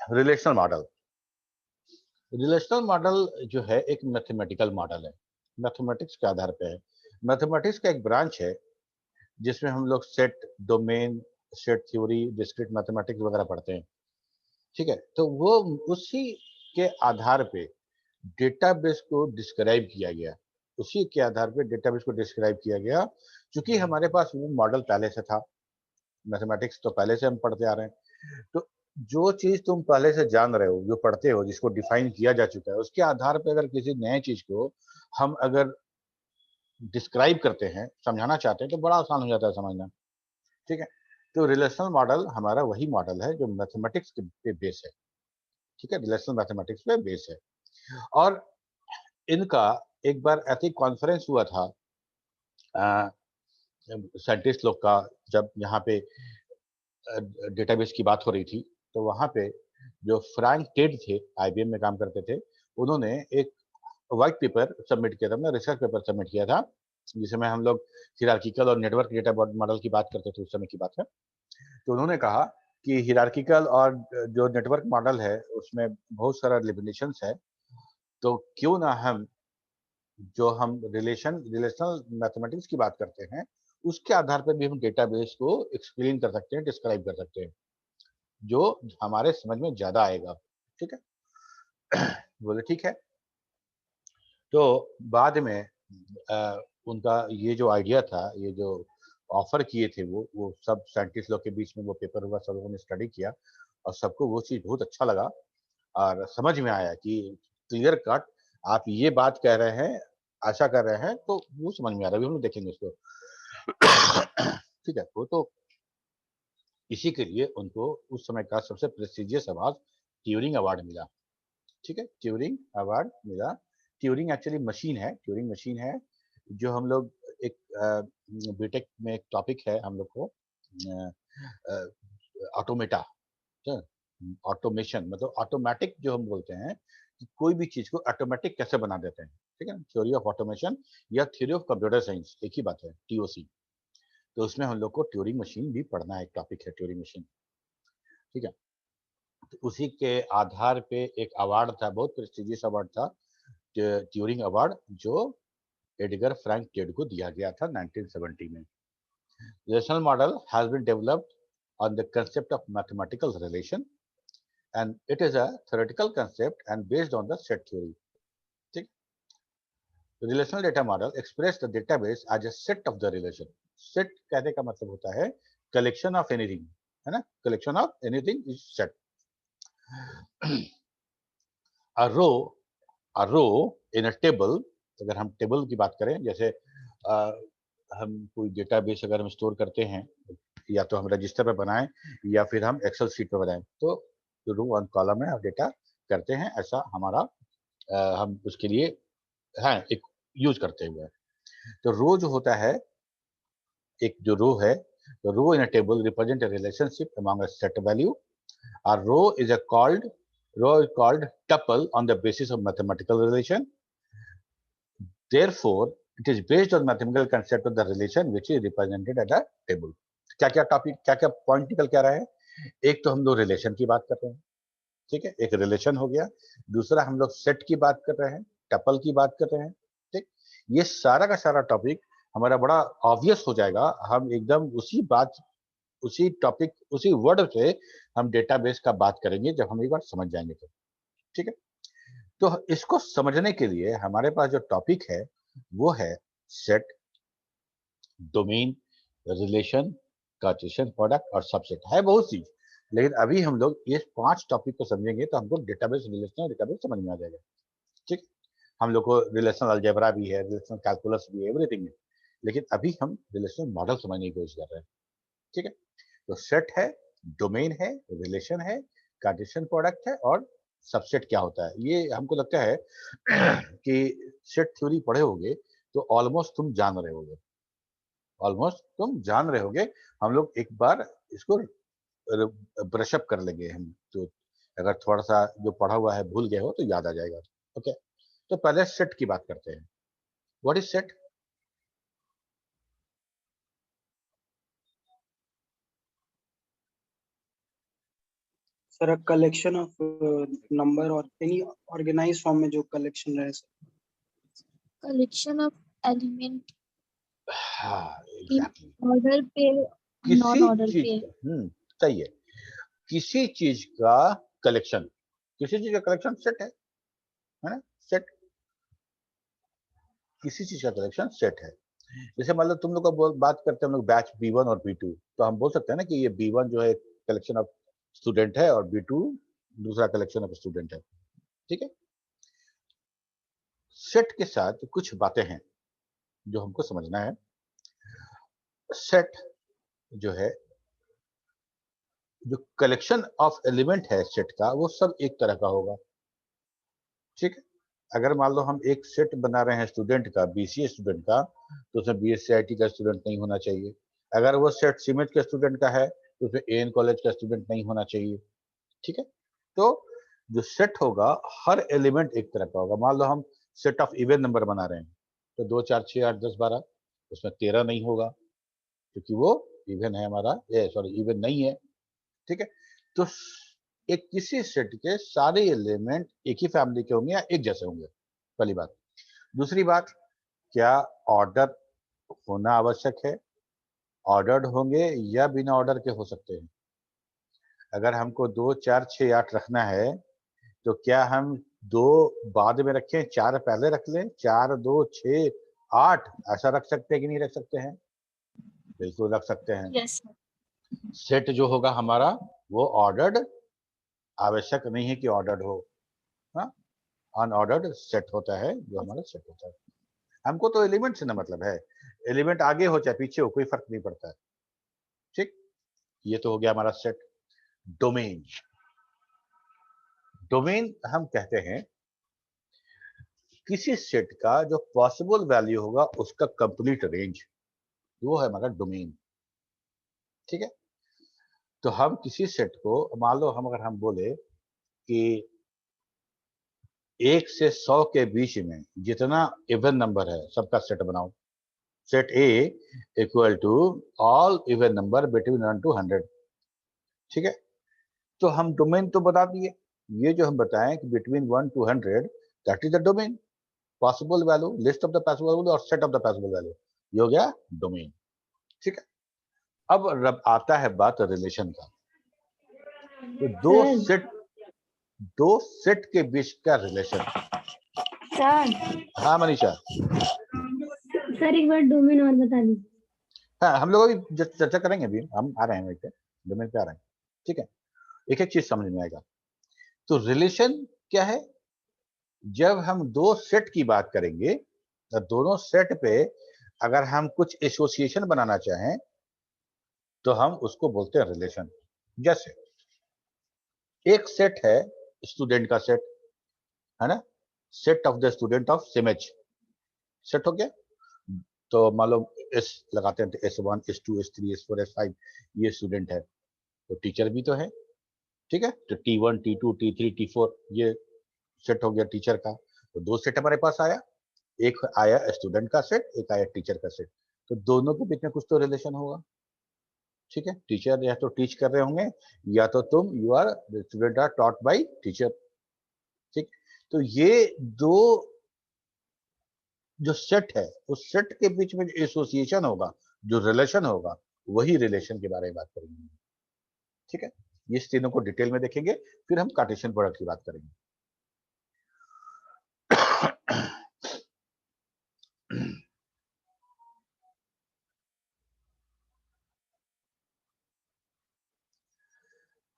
Relational model. Relational model जो है एक मैथमेटिकल मॉडल है, मैथमेटिक्स के आधार पे है। मैथमेटिक्स का एक ब्रांच है जिसमें हम लोग set, domain, set theory, discrete mathematics वगैरह पढ़ते हैं। ठीक है, तो वो उसी के आधार पे डेटाबेस को डिस्क्राइब किया गया, उसी के आधार पे डेटाबेस को डिस्क्राइब किया गया। क्योंकि हमारे पास वो मॉडल पहले से था, मैथमेटिक्स तो पहले से हम पढ़ते आ रहे हैं, तो जो चीज तुम पहले से जान रहे हो, जो पढ़ते हो, जिसको डिफाइन किया जा चुका है, उसके आधार पर अगर किसी नए चीज को हम अगर डिस्क्राइब करते हैं, समझाना चाहते हैं, तो बड़ा आसान हो जाता है समझना। ठीक है, तो रिलेशनल मॉडल हमारा वही मॉडल है जो मैथमेटिक्स पे बेस है। ठीक है, रिलेशनल मैथमेटिक्स पे बेस है। और इनका एक बार ऐसे कॉन्फ्रेंस हुआ था साइंटिस्ट लोग का, जब यहाँ पे डेटाबेस की बात हो रही थी, तो वहाँ पे जो फ्रैंक टेड थे, आईबीएम में काम करते थे, उन्होंने एक व्हाइट पेपर सबमिट किया था, अपना रिसर्च पेपर सबमिट किया था, जिसमें हम लोग हिरार्किकल और नेटवर्क डेटा मॉडल की बात करते थे, उस समय की बात है। तो उन्होंने कहा कि हिरार्किकल और जो नेटवर्क मॉडल है उसमें बहुत सारा लिमिटेशंस है, तो क्यों ना हम जो हम रिलेशनल मैथमेटिक्स की बात करते हैं, उसके आधार पर भी हम डेटाबेस को एक्सप्लेन कर सकते हैं, डिस्क्राइब कर सकते हैं, जो हमारे समझ में ज्यादा आएगा। ठीक है, बोले ठीक है। तो बाद में उनका ये जो आइडिया था, ये जो ऑफर किए थे, वो सब साइंटिस्ट लोग के बीच में वो पेपर हुआ, सब लोगों ने स्टडी किया और सबको वो चीज बहुत अच्छा लगा और समझ में आया कि क्लियर कट आप ये बात कह रहे हैं, आशा कर रहे हैं, तो वो समझ में आ रहा है। अभी हम लोग देखेंगे इसको। ठीक है, वो तो इसी के लिए उनको उस समय का सबसे प्रेस्टिजियस अवार्ड ट्यूरिंग अवार्ड मिला। ठीक है, ट्यूरिंग अवार्ड मिला। ट्यूरिंग एक्चुअली मशीन है, ट्यूरिंग मशीन है जो हम लोग एक बीटेक में एक टॉपिक है हम लोग को, ऑटोमेटा, ऑटोमेशन, मतलब ऑटोमेटिक जो हम बोलते हैं कि कोई भी चीज को ऑटोमेटिक कैसे बना देते हैं। ठीक है, थ्योरी ऑफ ऑटोमेशन या थ्योरी ऑफ कंप्यूटर साइंस एक ही बात है, टीओसी। तो उसमें हम लोग को ट्यूरिंग मशीन भी पढ़ना एक टॉपिक है, ट्यूरिंग मशीन। ठीक है, तो उसी के आधार पे एक अवार्ड था, बहुत प्रेस्टिजियस अवार्ड था, ट्यूरिंग अवार्ड, जो एडगर फ्रैंक टेड को दिया गया था 1970 में। Relational model has been developed on the concept of mathematical relation, and it is a theoretical concept and based on the set theory. ठीक, relational data model express the database as a set of the relation. Set कहने का मतलब होता है collection of anything, है ना, collection of anything is set. A row, a row in a table, अगर हम टेबल की बात करें, जैसे हम कोई डेटाबेस अगर हम स्टोर करते हैं, या तो हम रजिस्टर पे बनाएं या फिर हम एक्सेल शीट पे बनाएं, तो रो वन कॉलम में हम डेटा करते हैं, ऐसा हमारा हम उसके लिए है एक यूज करते हुए। तो रो जो होता है, एक जो रो है, तो row in a table represent a relationship among a set value. A row is a called tuple on the basis of mathematical relation. Therefore, it is based on mathematical concept of the relation which is represented at a table. क्या क्या topic, क्या क्या point निकल क्या रहा है? एक तो हम लोग रिलेशन की बात कर रहे हैं, ठीक है, एक रिलेशन हो गया। दूसरा हम लोग सेट की बात कर रहे हैं, टपल की बात कर रहे हैं। ठीक, ये सारा का सारा टॉपिक हमारा बड़ा ऑब्वियस हो जाएगा, हम एकदम उसी बात, उसी टॉपिक, उसी वर्ड से हम डेटाबेस का बात करेंगे जब हम एक बार समझ जाएंगे तो। ठीक है, तो इसको समझने के लिए हमारे पास जो टॉपिक है वो है set, domain, relation, Cartesian product और सबसेट, है बहुत सी। लेकिन अभी हम लोग ये 5 टॉपिक को समझेंगे तो हमको डेटाबेस, रिलेशनल डेटाबेस समझ में आ जाएगा। ठीक, हम लोग को रिलेशनल अलजेब्रा भी है, रिलेशनल कैलकुलस भी है, एवरीथिंग है। लेकिन अभी हम रिलेशनल मॉडल समझने की कोशिश कर रहे हैं। ठीक है, तो सेट है, डोमेन है, रिलेशन है, कार्टेशियन प्रोडक्ट है और सबसेट क्या होता है, ये हमको लगता है कि सेट थ्योरी पढ़े होगे तो ऑलमोस्ट तुम जान रहे होगे, ऑलमोस्ट तुम जान रहे होगे। हम लोग एक बार इसको ब्रशअप कर लेंगे हम, तो अगर थोड़ा सा जो पढ़ा हुआ है भूल गए हो तो याद आ जाएगा। ओके, तो पहले सेट की बात करते हैं। What is set? Sir collection of number और एनी ऑर्गेनाइज फॉर्म में जो कलेक्शन रहे collection of element हाँ in एग्जैक्टली order pair, किसी non-order चीज pair. का सही है, किसी चीज का कलेक्शन, किसी चीज का कलेक्शन सेट है ना, सेट, किसी चीज का कलेक्शन सेट है। जैसे मान लो तुम लोग का बात करते हैं हम लोग बैच B1 और B2, तो हम बोल सकते हैं ना कि ये B1 जो है कलेक्शन ऑफ स्टूडेंट है और B2 दूसरा कलेक्शन ऑफ स्टूडेंट है, ठीक है। सेट के साथ कुछ बातें हैं जो हमको समझना है। सेट जो है, जो कलेक्शन ऑफ एलिमेंट है सेट का, वो सब एक तरह का होगा, ठीक है। अगर मान लो हम एक सेट बना रहे हैं स्टूडेंट का, BCA स्टूडेंट का, तो उसमें BSc IT का स्टूडेंट नहीं होना चाहिए। अगर वो सेट सीमेंट के स्टूडेंट का है तो उसमें AN कॉलेज का स्टूडेंट नहीं होना चाहिए, ठीक है। तो जो सेट होगा हर एलिमेंट एक तरह का होगा। मान लो हम सेट ऑफ इवन नंबर बना रहे हैं, तो 2 4 6 8 10 12, उसमें 13 नहीं होगा क्योंकि वो इवन है हमारा, सॉरी इवन नहीं है, ठीक है। तो एक किसी सेट के सारे एलिमेंट एक ही फैमिली के होंगे या एक जैसे होंगे, पहली बात। दूसरी बात, क्या ऑर्डर होना आवश्यक है, ऑर्डर्ड होंगे या बिना ऑर्डर के हो सकते हैं। अगर हमको 2 4 6 8 रखना है तो क्या हम 2 बाद में रखें, 4 पहले रख लें, 4 2 6 8 ऐसा रख सकते हैं कि नहीं रख सकते हैं? बिल्कुल रख सकते हैं। Yes, sir. सेट जो होगा हमारा वो ऑर्डर्ड, आवश्यक नहीं है कि ऑर्डर्ड हो, हाँ, अनऑर्डर्ड सेट होता है जो हमारा सेट होता है। हमको तो एलिमेंट से ना मतलब है, एलिमेंट आगे हो चाहे पीछे हो कोई फर्क नहीं पड़ता है, ठीक। ये तो हो गया हमारा सेट। डोमेन, डोमेन हम कहते हैं किसी सेट का जो पॉसिबल वैल्यू होगा उसका कंप्लीट रेंज, वो है हमारा डोमेन, ठीक है। तो हम किसी सेट को, मान लो अगर हम बोले कि 1 से 100 के बीच में जितना इवन नंबर है सबका सेट बनाओ, set A equal to all even number between 1 to 100, ठीक है। तो हम डोमेन तो बता दिए, ये जो हम बताएं कि between 1 to 100 that is the domain, possible value, list of the possible value और set of the possible value, ये हो गया डोमेन, ठीक है। अब आता है बात रिलेशन का। तो दो सेट के बीच का रिलेशन। सर हाँ मनीषा, सर एक बार डोमेन और बता दीजिए। हाँ हम लोग अभी चर्चा करेंगे, अभी हम आ रहे हैं वहीं पे, डोमेन पे आ रहे हैं, ठीक है। एक एक चीज समझ में आएगा। तो रिलेशन क्या है, जब हम दो सेट की बात करेंगे तो दोनों सेट पे अगर हम कुछ एसोसिएशन बनाना चाहें तो हम उसको बोलते हैं रिलेशन। जैसे एक सेट है स्टूडेंट का सेट, है ना, set of the student of सिमेज, सेट हो गया। तो मान लो एस लगाते हैं तो S1 S2 S3 S4 S5 ये स्टूडेंट है, तो टीचर भी तो है, ठीक है। तो T1 T2 T3 T4 ये सेट हो गया टीचर का। तो दो सेट हमारे पास आया, एक आया स्टूडेंट का सेट, एक आया टीचर का सेट। तो दोनों के बीच में कुछ तो रिलेशन होगा, ठीक है। टीचर या तो टीच कर रहे होंगे या तो तुम you are student are taught by teacher, ठीक। तो ये दो जो सेट है उस सेट के बीच में जो एसोसिएशन होगा, जो रिलेशन होगा, वही रिलेशन के बारे में बात करेंगे, ठीक है। ये तीनों को डिटेल में देखेंगे, फिर हम कार्टेशियन प्रोडक्ट की बात करेंगे।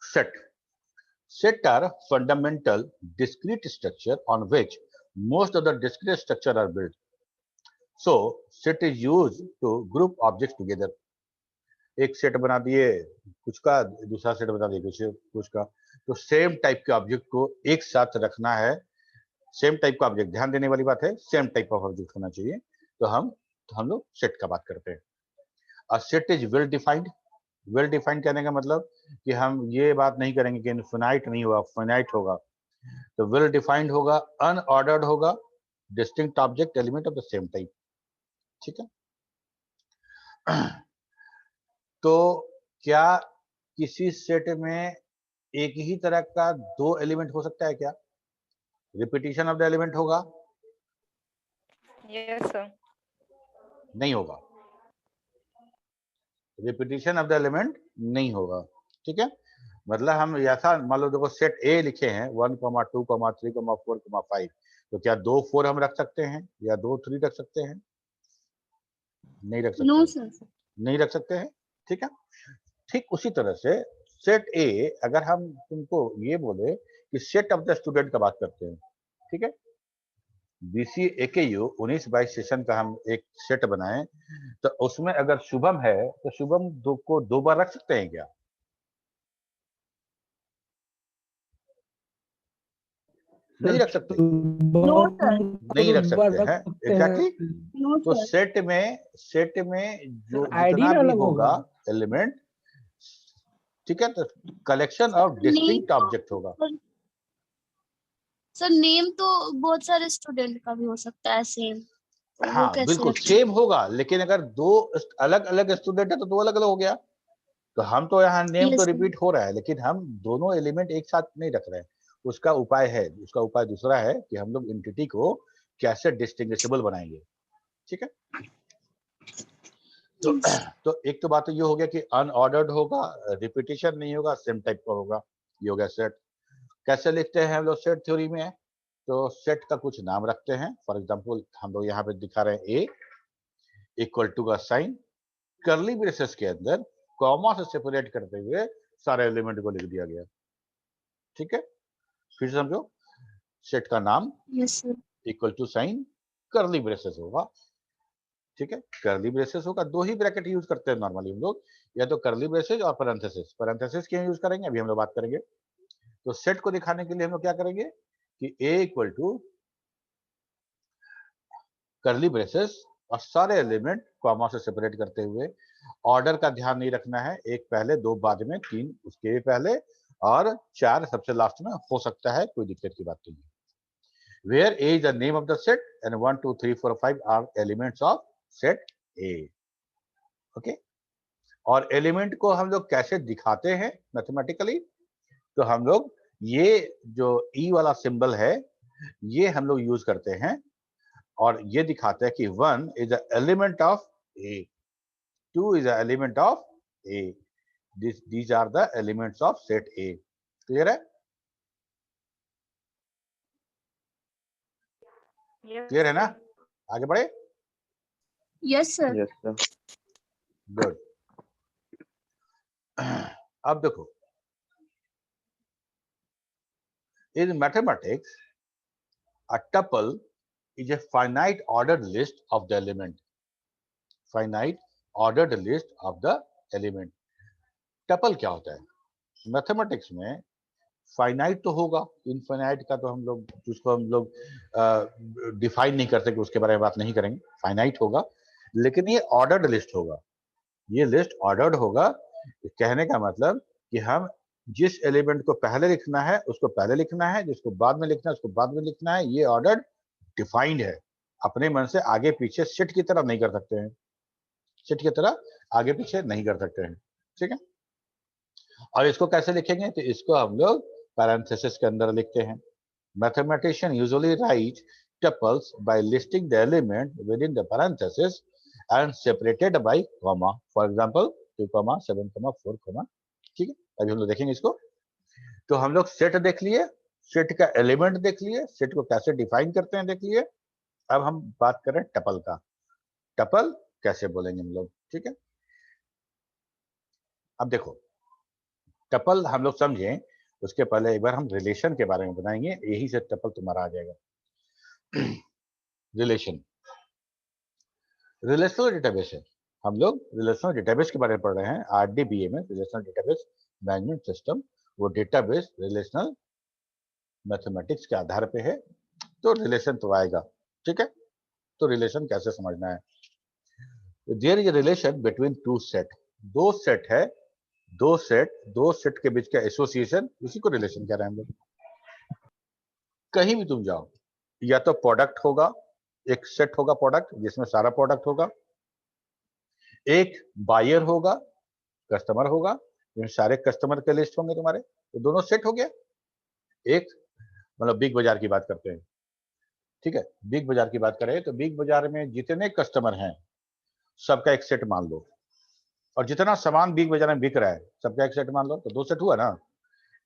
set set are fundamental discrete structure on which most of the discrete structure are built. So set is used to group objects together. एक सेट बना दिए कुछ का, दूसरा सेट बना दिए कुछ का, तो सेम टाइप के ऑब्जेक्ट को एक साथ रखना है। सेम टाइप का ऑब्जेक्ट, ध्यान देने वाली बात है, सेम टाइप ऑफ ऑब्जेक्ट होना चाहिए। तो हम लोग सेट का बात करते हैं। A set is well defined. Well defined कहने का मतलब कि हम ये बात नहीं करेंगे कि इनफिनाइट नहीं होगा, फाइनाइट होगा। तो वेल डिफाइंड होगा, अनऑर्डर्ड होगा, distinct object element of the same type, ठीक है। तो क्या किसी सेट में एक ही तरह का दो एलिमेंट हो सकता है क्या? रिपीटिशन ऑफ द एलिमेंट होगा? Yes, sir. नहीं होगा, रिपीटिशन ऑफ द एलिमेंट नहीं होगा, ठीक है। मतलब हम ऐसा मान लो देखो सेट ए लिखे हैं 1, 2, 3, 4, 5, तो क्या 2 4 हम रख सकते हैं या 2 3 रख सकते हैं? नहीं रख सकते नो हैं, सर। नहीं रख सकते हैं, ठीक है। ठीक उसी तरह से सेट ए, अगर हम तुमको ये बोले कि सेट ऑफ द स्टूडेंट का बात करते हैं, ठीक है, बीसी एकेयू 19-22 सेशन का हम एक सेट बनाएं, तो उसमें अगर शुभम है तो शुभम को 2 बार रख सकते हैं क्या? नहीं रख सकते, नो सर। नहीं रख सकते हैं, एग्जैक्टली। नो तो सर। सेट में जो आईडी जितना भी अलग होगा एलिमेंट, ठीक है, तो कलेक्शन ऑफ डिस्टिंक्ट ऑब्जेक्ट होगा। सर नेम तो बहुत सारे स्टूडेंट का भी हो सकता है सेम, तो वो हाँ कैसे बिल्कुल रखें? सेम होगा, लेकिन अगर 2 अलग अलग स्टूडेंट है तो 2 अलग अलग हो गया। तो हम तो यहाँ नेम तो Yes, sir. रिपीट हो रहा है, लेकिन हम दोनों एलिमेंट एक साथ नहीं रख रहे हैं। उसका उपाय है, उसका उपाय दूसरा है कि हम लोग एंटिटी को कैसे डिस्टिंग्विशेबल बनाएंगे, ठीक है। तो एक तो बात तो ये हो गया कि अनऑर्डर्ड होगा, रिपीटिशन नहीं होगा, सेम टाइप का होगा, ये हो गया सेट। कैसे लिखते हैं हम लोग सेट थ्योरी में? तो सेट का कुछ नाम रखते हैं, फॉर एग्जांपल हम लोग यहाँ पे दिखा रहे हैं ए इक्वल टू का साइन, कर्ली ब्रेसेस के अंदर कॉमा से सेपरेट करते हुए सारे एलिमेंट को लिख दिया गया, ठीक है। फिर समझो, सेट का नाम Yes, sir. Equal to sign curly braces होगा, ठीक है। कर्ली ब्रेसेस होगा, 2 ही ब्रैकेट यूज करते हैं नॉर्मली हम लोग, या तो कर्ली ब्रेसेस और पैरेंथेसिस। पैरेंथेसिस क्यों यूज करेंगे अभी हम लोग बात करेंगे। तो सेट को दिखाने के लिए हम लोग क्या करेंगे कि ए इक्वल टू कर्ली ब्रेसेस और सारे एलिमेंट कॉमा से सेपरेट करते हुए, ऑर्डर का ध्यान नहीं रखना है, 1 पहले 2 बाद में, 3 उसके पहले और 4 सबसे लास्ट में हो सकता है, कोई दिक्कत की बात नहीं है। Where A is the name of the set and 1 2 3 4 5 are elements of set A, okay? और एलिमेंट को हम लोग कैसे दिखाते हैं मैथमेटिकली? तो हम लोग ये जो ई वाला सिंबल है ये हम लोग यूज करते हैं और ये दिखाते हैं कि 1 is an element of A, 2 is an element of A. These are the elements of set A. Clear है? Yes, क्लियर है ना? sir. आगे बढ़े? Yes, sir. Yes sir. Good. अब देखो, in mathematics a tuple is a finite ordered list of the element, finite ordered list of the element. Tuple क्या होता है मैथमेटिक्स में? फाइनाइट तो होगा, इनफाइनाइट का तो हम लोग जिसको हम लोग डिफाइन नहीं करते कि उसके बारे में बात नहीं करेंगे, फाइनाइट होगा, लेकिन ये ऑर्डर्ड लिस्ट होगा, ये लिस्ट ऑर्डर्ड होगा। कहने का मतलब कि हम जिस एलिमेंट को पहले लिखना है उसको पहले लिखना है, जिसको बाद में लिखना है उसको बाद में लिखना है, ये ऑर्डर डिफाइंड है। अपने मन से आगे पीछे सेट की तरह नहीं कर सकते हैं, सेट की तरह आगे पीछे नहीं कर सकते हैं, ठीक है। और इसको कैसे लिखेंगे? तो इसको हम लोग पैरेंथेसिस के अंदर लिखते हैं। Mathematician usually write tuples by listing the element within the parenthesis and separated by comma, for example 2, 7, 4, ठीक है। अभी हम लोग देखेंगे इसको। तो हम लोग सेट देख लिए, सेट का एलिमेंट देख लिए, सेट को कैसे डिफाइन करते हैं देख लिए। अब हम बात करें टपल का, टपल कैसे बोलेंगे हम लोग, ठीक है। अब देखो, टपल हम लोग समझें उसके पहले एक बार हम रिलेशन के बारे में बताएंगे, यही से टपल तुम्हारा आ जाएगा। रिलेशन, रिलेशनल डेटाबेस है, हम लोग रिलेशनल डेटाबेस के बारे में पढ़ रहे हैं, आरडीबीए में, रिलेशनल डेटाबेस मैनेजमेंट सिस्टम। वो डेटाबेस रिलेशनल मैथमेटिक्स के आधार पे है, तो रिलेशन तो आएगा, ठीक है। तो रिलेशन कैसे समझना है? There is a relation between two set, दो सेट है, दो सेट के बीच का एसोसिएशन, उसी को रिलेशन कह रहे हैं हम लोग। कहीं भी तुम जाओ, या तो प्रोडक्ट होगा, एक सेट होगा प्रोडक्ट जिसमें सारा प्रोडक्ट होगा, एक बायर होगा, कस्टमर होगा, जिसमें सारे कस्टमर के लिस्ट होंगे तुम्हारे, तो दोनों सेट हो गया। एक मतलब बिग बाजार की बात करते हैं, ठीक है, बिग बाजार की बात करें तो बिग बाजार में जितने कस्टमर हैं सबका एक सेट मान लो, और जितना सामान बिग बाजार में बिक रहा है सबका एक सेट मान लो, तो दो सेट हुआ ना,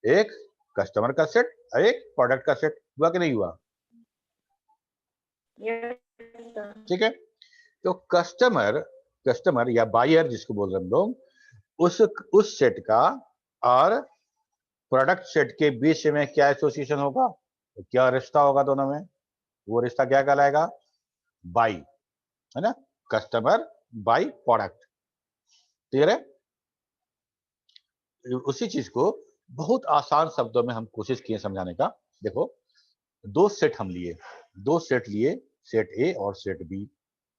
एक कस्टमर का सेट और एक प्रोडक्ट का सेट। हुआ कि नहीं हुआ? ठीक है, तो कस्टमर या बायर जिसको बोल रहे हैं हम लोग, उस सेट का और प्रोडक्ट सेट के बीच में क्या एसोसिएशन होगा, तो क्या रिश्ता होगा दोनों में, वो रिश्ता क्या कहलाएगा? बाई, है ना, कस्टमर बाई प्रोडक्ट। क्लियर है? उसी चीज को बहुत आसान शब्दों में हम कोशिश किए समझाने का। देखो, दो सेट लिए, सेट ए और सेट बी।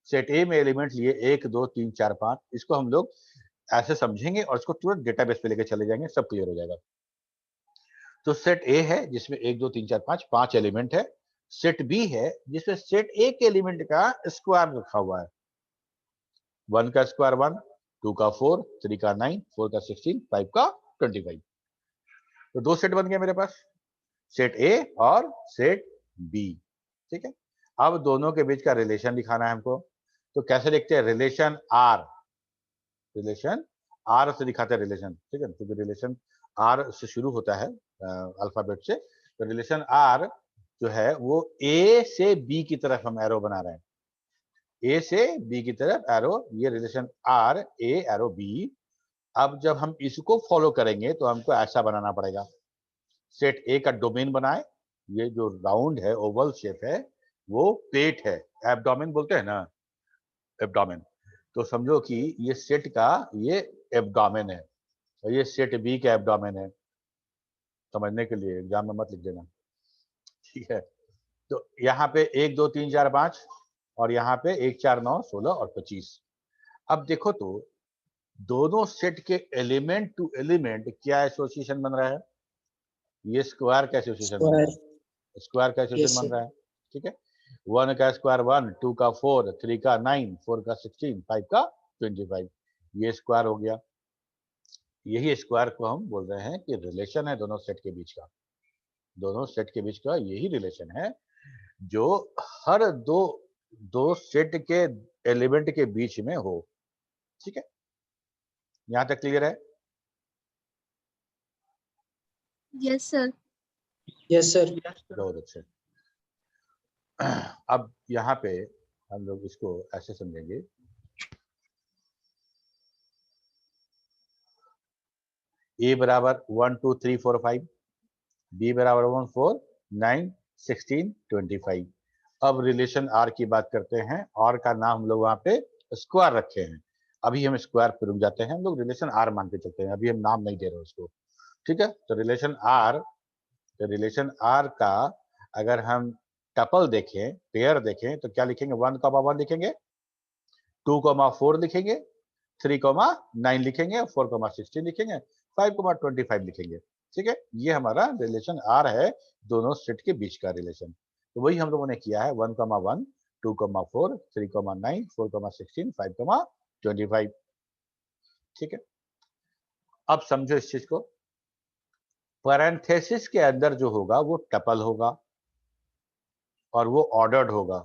सेट ए में एलिमेंट लिए 1 2 3 4 5, इसको हम लोग ऐसे समझेंगे और इसको तुरंत डेटाबेस पे लेके चले जाएंगे, सब क्लियर हो जाएगा। तो सेट ए है जिसमें 1 2 3 4 5 5 एलिमेंट है। सेट बी है जिसमें सेट ए के एलिमेंट का स्क्वायर रखा हुआ है। 1 का स्क्वायर 1, 2 का 4, 3 का 9, 4 का 16, 5 का 25। तो दो सेट बन गया मेरे पास, सेट ए और सेट बी। ठीक है, अब दोनों के बीच का रिलेशन दिखाना है हमको, तो कैसे लिखते हैं? रिलेशन आर से दिखाते हैं रिलेशन। ठीक है, क्योंकि रिलेशन आर से शुरू होता है अल्फाबेट से, तो रिलेशन आर जो है वो ए से बी की तरफ हम एरो बना रहे हैं, ए से बी की तरफ एरो, ये relation R, A arrow B. अब जब हम इसको फॉलो करेंगे तो हमको ऐसा बनाना पड़ेगा, सेट ए का डोमेन बनाए, ये जो राउंड है ओवल शेप है वो पेट है, एब्डोमेन बोलते हैं ना, एब्डोमेन। तो समझो कि ये सेट का ये एब्डोमेन है और ये सेट बी का एब्डोमेन है, समझने के लिए एग्जाम में मत लिख देना। ठीक है, तो यहाँ पे 1 2 3 4 5 और यहाँ पे 1 4 9 16 और 25। अब देखो तो दोनों सेट के एलिमेंट टू एलिमेंट क्या एसोसिएशन बन रहा है? ये स्क्वायर का एसोसिएशन बन रहा है, स्क्वायर का एसोसिएशन बन रहा है। ठीक है, 1 का स्क्वायर 1, 2 का 4, 3 का 9, 4 का 16, 5 का 25, ये स्क्वायर हो गया। यही स्क्वायर को हम बोल रहे हैं कि रिलेशन है दोनों सेट के बीच का, दोनों सेट के बीच का यही रिलेशन है जो हर दो सेट के एलिमेंट के बीच में हो। ठीक है, यहां तक क्लियर है? Yes sir. Yes sir. बहुत अच्छे। अब यहाँ पे हम लोग इसको ऐसे समझेंगे, ए बराबर 1 2 3 4 5, बी बराबर 1 4 9 16 25। अब रिलेशन आर की बात करते हैं, आर का नाम हम लोग वहां पे स्क्वायर रखे हैं, अभी हम स्क्वायर पे रुक जाते हैं, हम लोग रिलेशन आर मान के चलते हैं, अभी हम नाम नहीं दे रहे उसको। ठीक है, तो रिलेशन आर का अगर हम टपल देखें, पेयर देखें, तो क्या लिखेंगे? 1 1 लिखेंगे, 2 4 लिखेंगे, 3 9 लिखेंगे, 4 16 लिखेंगे, 5 25 लिखेंगे। ठीक है, ये हमारा रिलेशन आर है, दोनों सेट के बीच का रिलेशन। तो वही हम लोगों ने किया है, 1 1, 2 4, 3 9, 4 16, 5 25। ठीक है, अब समझो इस चीज को, पैरेंथेसिस के अंदर जो होगा वो टपल होगा और वो ऑर्डर्ड होगा।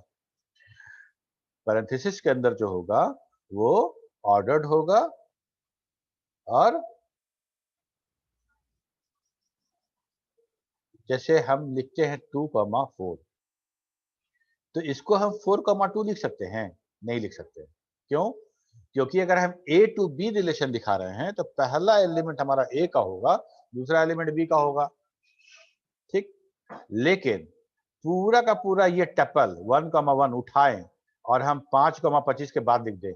पैरेंथेसिस के अंदर जो होगा वो ऑर्डर्ड होगा और जैसे हम लिखते हैं 2 4, तो इसको हम 4 2 लिख सकते हैं? नहीं लिख सकते। क्यों? क्योंकि अगर हम ए टू बी रिलेशन दिखा रहे हैं तो पहला एलिमेंट हमारा ए का होगा, दूसरा एलिमेंट बी का होगा। ठीक, लेकिन पूरा का पूरा ये टपल 1 1 उठाएं और हम 5 25 के बाद लिख दें,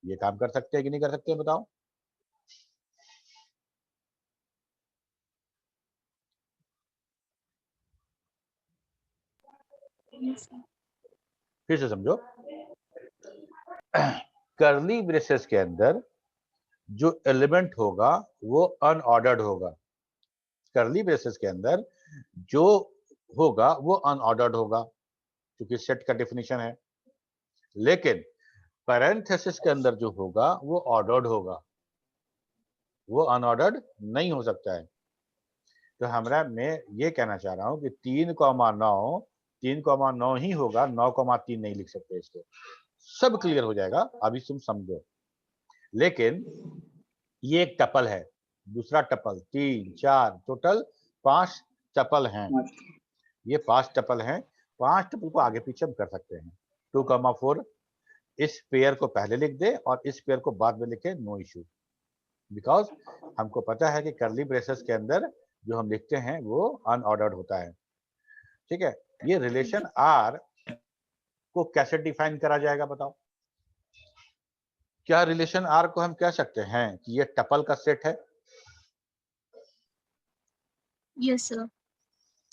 ये काम कर सकते हैं कि नहीं कर सकते? बताओ। फिर से समझो, कर्ली ब्रेसेस के अंदर जो एलिमेंट होगा वो अनऑर्डर्ड होगा, कर्ली ब्रेसेस के अंदर जो होगा वो अनऑर्डर्ड होगा क्योंकि सेट का डेफिनेशन है। लेकिन पैरेंथेसिस के अंदर जो होगा वो ऑर्डर्ड होगा, वो अनऑर्डर्ड नहीं हो सकता है। तो हमारा मैं ये कहना चाह रहा हूँ कि 3,9 ही होगा, 9,3 नहीं लिख सकते इसको। सब क्लियर हो जाएगा, अभी तुम समझो। लेकिन ये एक टपल है, दूसरा टपल, 3, 4, टोटल 5 टपल हैं। ये 5 टपल हैं, 5 टपल को आगे पीछे हम कर सकते हैं। 2,4 इस पेयर को पहले लिख दे और इस पेयर को बाद में लिखे, नो इश्यू, बिकॉज हमको पता है कि कर्ली ब्रेसेस के अंदर जो हम लिखते हैं वो अनऑर्डर्ड होता है। ठीक है, ये रिलेशन आर को कैसे डिफाइन करा जाएगा बताओ? क्या रिलेशन आर को हम कह सकते हैं कि ये टपल का सेट है? Yes sir.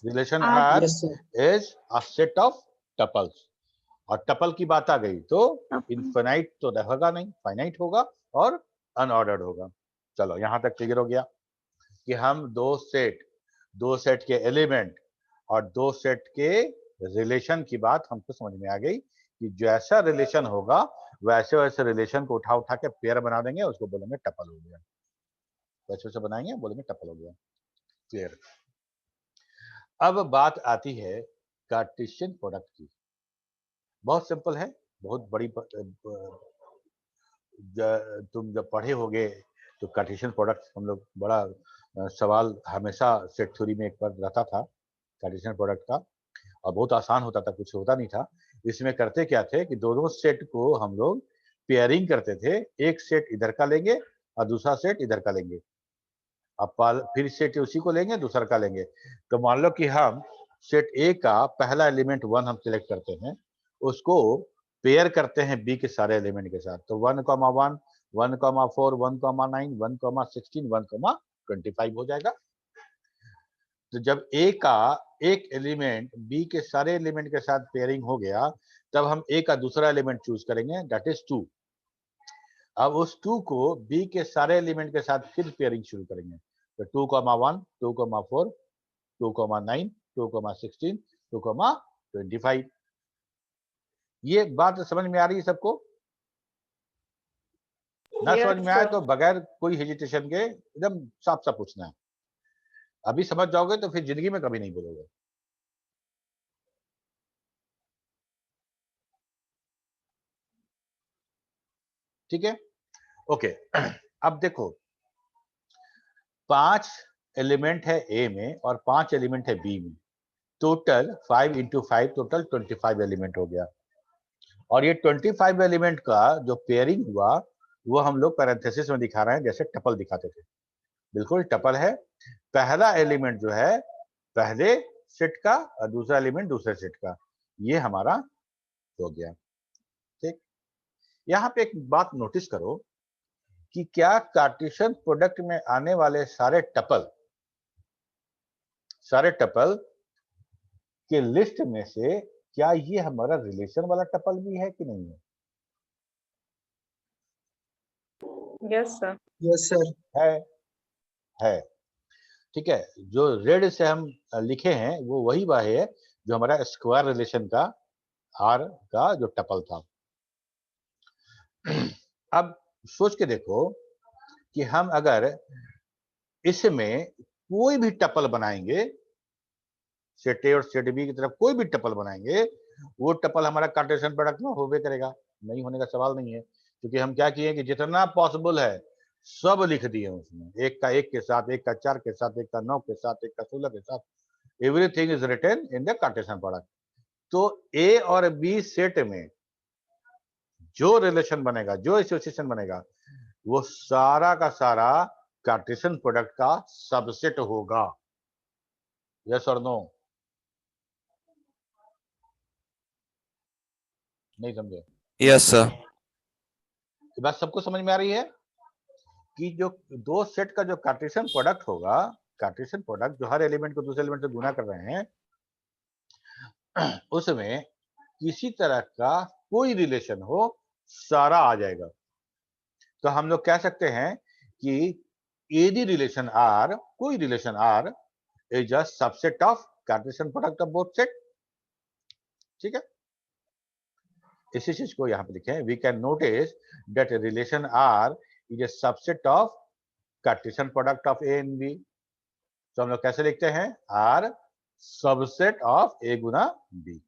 Relation R R Yes, sir. Is a set of tuples, और टपल की बात आ गई तो टपल। इनफिनाइट तो रहेगा नहीं, फाइनाइट होगा और अनऑर्डर्ड होगा। चलो यहां तक क्लियर हो गया कि हम दो सेट के एलिमेंट और दो सेट के रिलेशन की बात हमको समझ में आ गई कि जैसा रिलेशन होगा वैसे वैसे रिलेशन को उठा उठा के पेयर बना देंगे, उसको बोलेंगे टपल हो गया। वैसे वैसे बनाएंगे, बोलेंगे टपल हो गया। क्लियर। अब बात आती है कार्टेशियन प्रोडक्ट की। बहुत सिंपल है, बहुत बड़ी तुम जब पढ़े होगे तो कार्टेशियन प्रोडक्ट हम लोग बड़ा सवाल हमेशा सेट थ्योरी में एक बार रहता था कार्टेशियन प्रोडक्ट का, और बहुत आसान होता था, कुछ होता नहीं था। इसमें करते क्या थे कि दोनों सेट को हम लोग पेयरिंग करते थे, एक सेट इधर का लेंगे और दूसरा सेट इधर का लेंगे, अब फिर सेट उसी को लेंगे, दूसरा का लेंगे। तो मान लो कि हम सेट ए का पहला एलिमेंट 1 हम सिलेक्ट करते हैं, उसको पेयर करते हैं बी के सारे एलिमेंट के साथ, तो 1,1, 1,4, 1,9, 1,16, 1,25 हो जाएगा। तो जब ए का एक एलिमेंट बी के सारे एलिमेंट के साथ पेयरिंग हो गया, तब हम ए का दूसरा एलिमेंट चूज करेंगे, दैट इज 2। अब उस 2 को बी के सारे एलिमेंट के साथ फिर पेयरिंग शुरू करेंगे, तो 2,1, 2,4, 2,9, 2,16, 2,25। ये बात समझ में आ रही है सबको? ना Yes, समझ में आए sir. तो बगैर कोई हेजिटेशन के एकदम साफ साफ पूछना है। अभी समझ जाओगे तो फिर जिंदगी में कभी नहीं बोलोगे। ठीक है, ओके। अब देखो 5 एलिमेंट है ए में और 5 एलिमेंट है बी में, टोटल 5 into 5 टोटल 25 एलिमेंट हो गया। और ये 25 एलिमेंट का जो पेयरिंग हुआ वो हम लोग पैरेंथेसिस में दिखा रहे हैं, जैसे टपल दिखाते थे, बिल्कुल टपल है। पहला एलिमेंट जो है पहले सेट का और दूसरा एलिमेंट दूसरे सेट का, ये हमारा हो गया। ठीक, यहाँ पे एक बात नोटिस करो कि क्या कार्टेशियन प्रोडक्ट में आने वाले सारे टपल के लिस्ट में से क्या ये हमारा रिलेशन वाला टपल भी है कि नहीं है? Yes, sir. Yes, sir. है। ठीक है, जो रेड से हम लिखे हैं वो वही है जो हमारा स्क्वायर रिलेशन का आर का जो टपल था। अब सोच के देखो कि हम अगर इसमें कोई भी टपल बनाएंगे, सेट ए और सेट बी की तरफ कोई भी टपल बनाएंगे, वो टपल हमारा कार्टेशियन प्रोडक्ट में होबे करेगा, नहीं होने का सवाल नहीं है। क्योंकि हम क्या किए कि जितना पॉसिबल है सब लिख दिए उसमें, एक का 1 के साथ, एक का 4 के साथ, एक का 9 के साथ, एक का 16 के साथ, everything is written in the Cartesian product. तो ए और बी सेट में जो रिलेशन बनेगा, जो एसोसिएशन बनेगा, वो सारा का सारा कार्टेशियन प्रोडक्ट का सबसेट होगा। यस और नो? नहीं समझे? Yes sir. ये बात सबको समझ में आ रही है कि जो दो सेट का जो कार्टेशियन प्रोडक्ट होगा, कार्टेशियन प्रोडक्ट जो हर एलिमेंट को दूसरे एलिमेंट से गुना कर रहे हैं, उसमें किसी तरह का कोई रिलेशन हो सारा आ जाएगा। तो हम लोग कह सकते हैं कि एनी रिलेशन आर, कोई relation R is a subset of Cartesian product of both set. ठीक है, इसी चीज को यहां पे लिखें, we can notice that relation R is a subset of Cartesian product of A and B. तो हम लोग कैसे लिखते हैं, आर सबसेट ऑफ ए गुना B.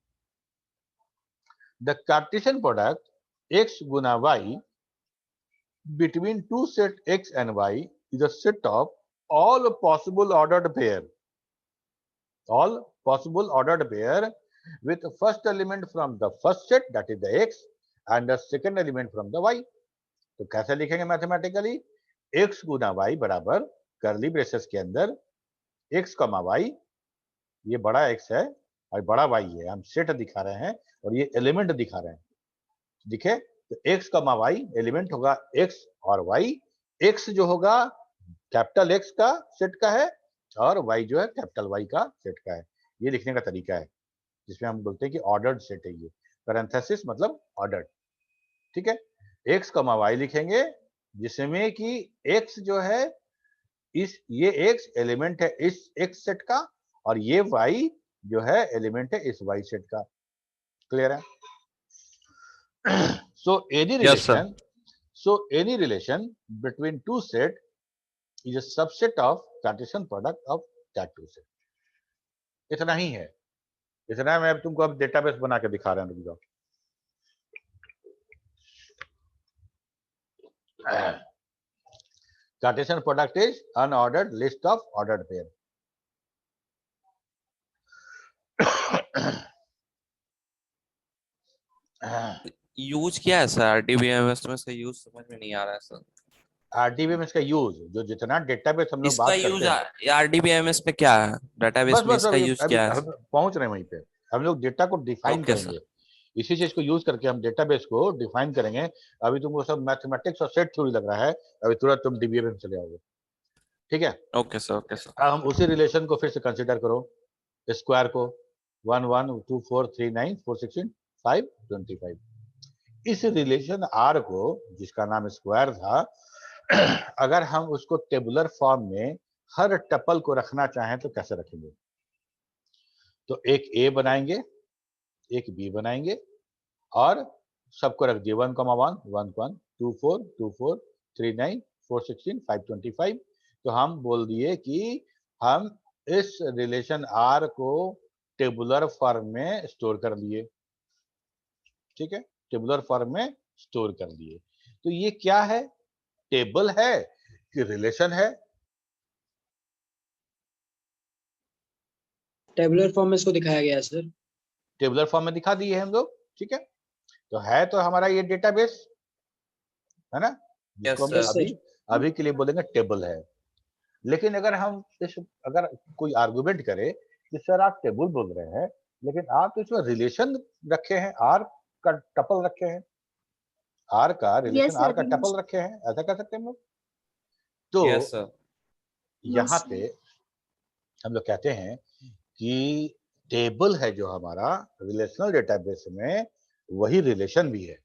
The Cartesian product x गुना y between two set x and y is a set of all possible ordered pair with the first element from the first set, that is the x, and the second element from the y. तो कैसे लिखेंगे mathematically, x गुना y बराबर curly braces के अंदर x कमा y, ये बड़ा x है और बड़ा y है, हम सेट दिखा रहे हैं और ये एलिमेंट दिखा रहे हैं, दिखे? तो x कमा y एलिमेंट होगा x और y, x जो होगा कैपिटल X का सेट का है और y जो है कैपिटल Y का सेट का है। ये लिखने का तरीका है जिसमें हम बोलते हैं कि ऑर्डर्ड सेट है ये, पैरेंथेसिस मतलब ऑर्डर्ड, ठीक है। x कमा y लिखेंगे जिसमें कि x जो है इस ये x एलिमेंट है इस x सेट का और ये y जो है एलिमेंट है इस y सेट का। क्लियर है? So any Yes, sir. relation between two set is a subset of Cartesian product of that two set. इतना ही है, इतना मैं तुमको अब डेटाबेस बना के दिखा रहा हूं, रुक जाओ। Cartesian product is unordered list of ordered pair. Use क्या है सर आरडीबीएमएस में? इसका यूज समझ में नहीं आ रहा है सर। आरडीबीएमएस का यूज, जो जितना डेटाबेस हम लोग इसका बात यूज करते हैं, आरडीबीएमएस में क्या है? डेटाबेस बस में बस इसका अभी यूज अभी क्या है? हम पहुंच रहे हैं वहीं पे। हम लोग डेटा को डिफाइन ओके करेंगे, इसी चीज को यूज करके हम डेटाबेस को डिफाइन करेंगे। अभी तुमको सब मैथमेटिक्स और सेट थ्योरी लग रहा है, अभी तुरंत तुम डीबीएम में चले आओगे, ठीक है। Okay sir, okay sir. अब हम उसी रिलेशन को फिर से कंसीडर करो, स्क्वायर को 1 1 2 4 3 9 4 16 5 25। इस रिलेशन आर को जिसका नाम स्क्वायर था, अगर हम उसको टेबुलर फॉर्म में हर टपल को रखना चाहें तो कैसे रखेंगे? तो एक ए बनाएंगे, एक बी बनाएंगे और सबको रख दिए 1 1 1 1 2 4 2 4 3 9 4 16 5 25। तो हम बोल दिए कि हम इस रिलेशन आर को टेबुलर फॉर्म में स्टोर कर लिए, ठीक है, टेबुलर फॉर्म में स्टोर कर दिए। तो ये क्या है, टेबल है कि रिलेशन है? टेबुलर फॉर्म में इसको दिखाया गया है सर। टेबुलर फॉर्म में दिखा दिए हम लोग, ठीक है। तो है तो हमारा ये डेटाबेस है ना, जिसको हम Yes, लोग sir. अभी के लिए बोलेंगे टेबल है। लेकिन अगर हम अगर कोई आर्गुमेंट करे कि सर आप टेबल बोल रहे हैं लेकिन आप तो इसमें रिलेशन रखे हैं, आर का टपल रखे हैं, आर का रिलेशन Yes, आर sir, का yes. टपल रखे हैं, ऐसा कर सकते हैं हम लोग। तो यस सर। यहाँ Yes, पे हम लोग कहते हैं कि टेबल है जो हमारा रिलेशनल डेटाबेस में, वही रिलेशन भी है,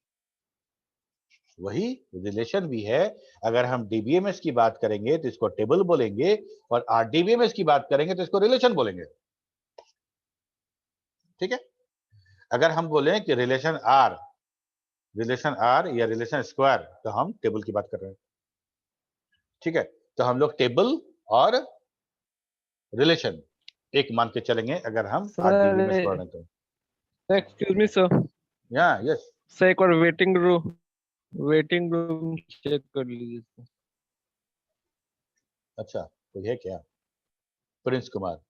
वही रिलेशन भी है। अगर हम डीबीएमएस की बात करेंगे तो इसको टेबल बोलेंगे और आरडीबीएमएस की बात करेंगे तो इसको रिलेशन बोलेंगे, ठीक है। अगर हम बोलें कि रिलेशन आर या रिलेशन स्क्वायर तो हम टेबल की बात कर रहे हैं, ठीक है। तो हम लोग टेबल और रिलेशन एक मान के चलेंगे अगर हम आरडीबीएमएस पढ़ रहे हैं तो। एक्सक्यूज मी सर, या यस, सर एक बार वेटिंग रूम चेक कर लीजिए सर। अच्छा कोई है क्या? प्रिंस कुमार,